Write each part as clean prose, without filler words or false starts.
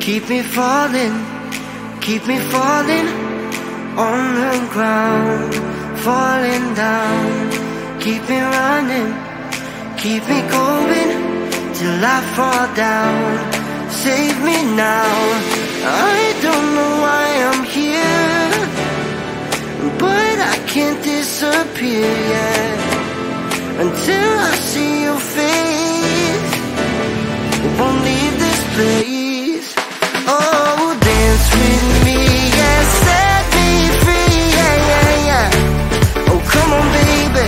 Keep me falling on the ground, falling down. Keep me running, keep me going till I fall down. Save me now. I don't know why I'm here, but I can't disappear yet until I see your face. Won't leave this place. Oh, dance with me, yeah, set me free, yeah, yeah, yeah. Oh, come on, baby.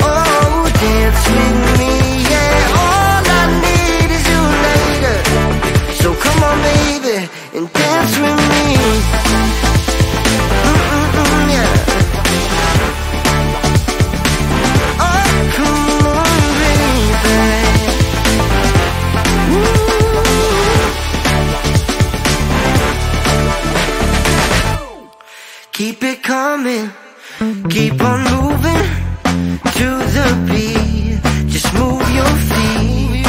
Oh, dance with me, yeah. All I need is you later. So come on, baby, and dance with me. Yeah. Oh, come on, baby. Keep it coming, keep on moving to the beat. Just move your feet,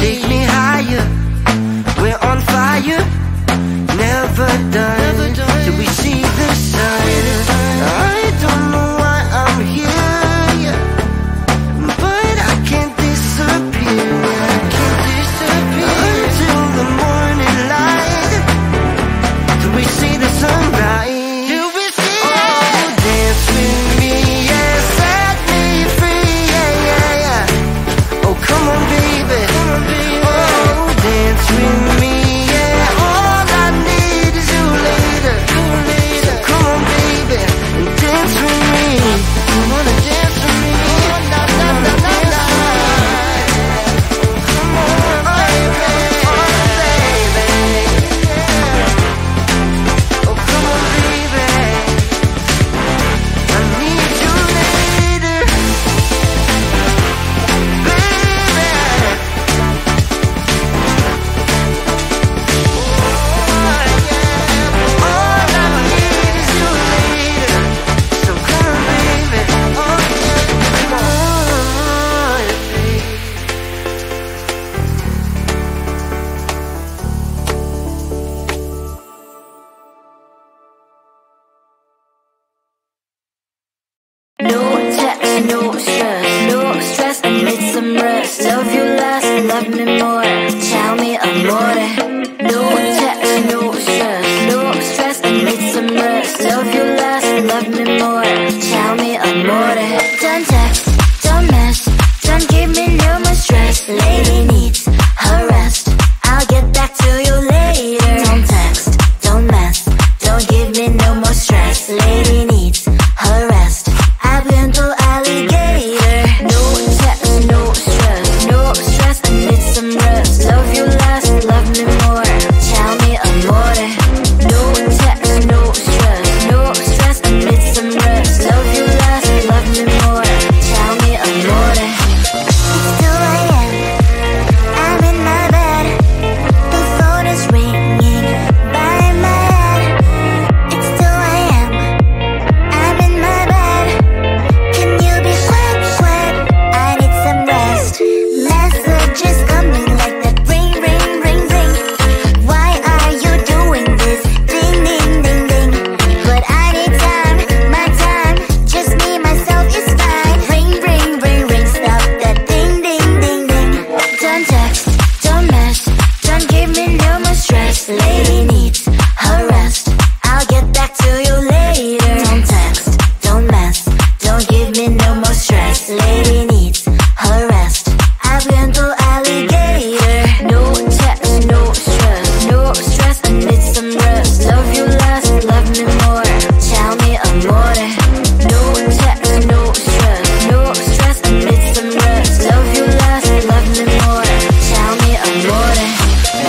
take me higher. We're on fire, never done till we see the sun. I don't know why I'm here, but I can't disappear. I can't disappear until the morning light, till we see the sunrise.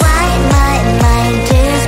Why my mind is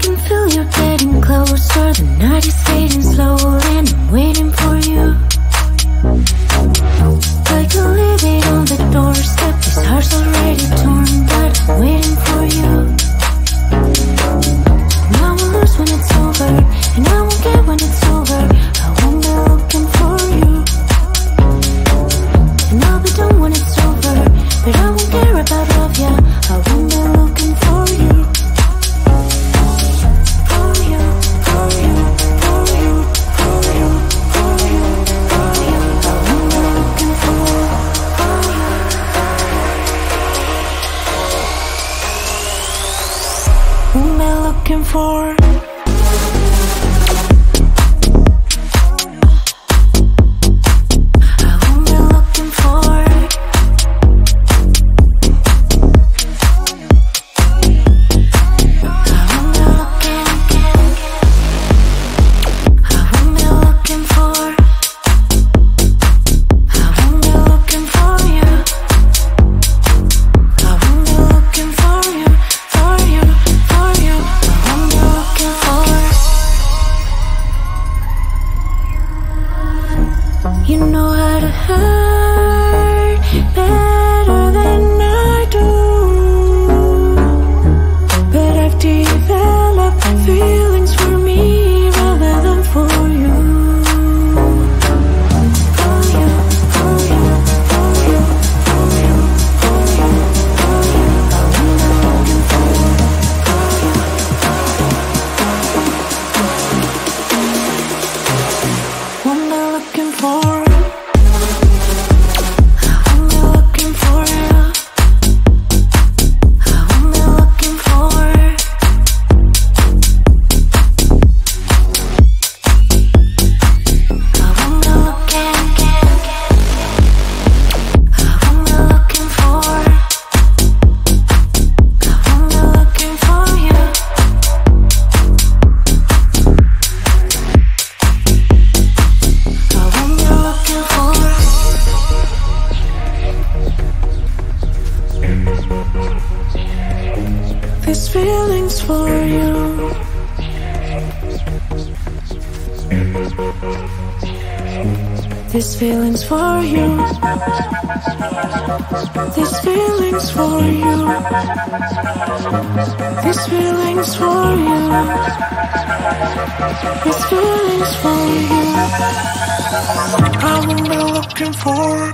can feel you getting closer. The night is fading slowly and I'm waiting for you. I can leave it on the doorstep. This heart's already torn, but I'm waiting for you. And I will lose when it's over, and I won't get when it's over. I won't be looking for you. And I'll be done when it's over, but I won't care about love, yeah. I won't be looking for you. For you, for you, for you, for you, for you, for you. I won't be looking for you. Won't be looking for. You know how to hurt better than I do, but I've developed feelings for me rather than for you. For you, for you, for you, for you, for you, for you. I'm looking for you. What am I looking for? These feelings for you. These feelings for you. These feelings for you. These feelings for you. These feelings for you. I won't be looking for.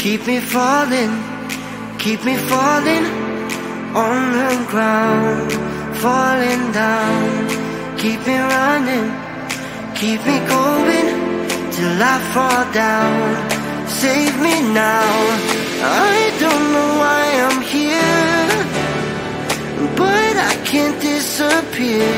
keep me falling on the ground, falling down. Keep me running, keep me going till I fall down. Save me now, I don't know why I'm here, but I can't disappear.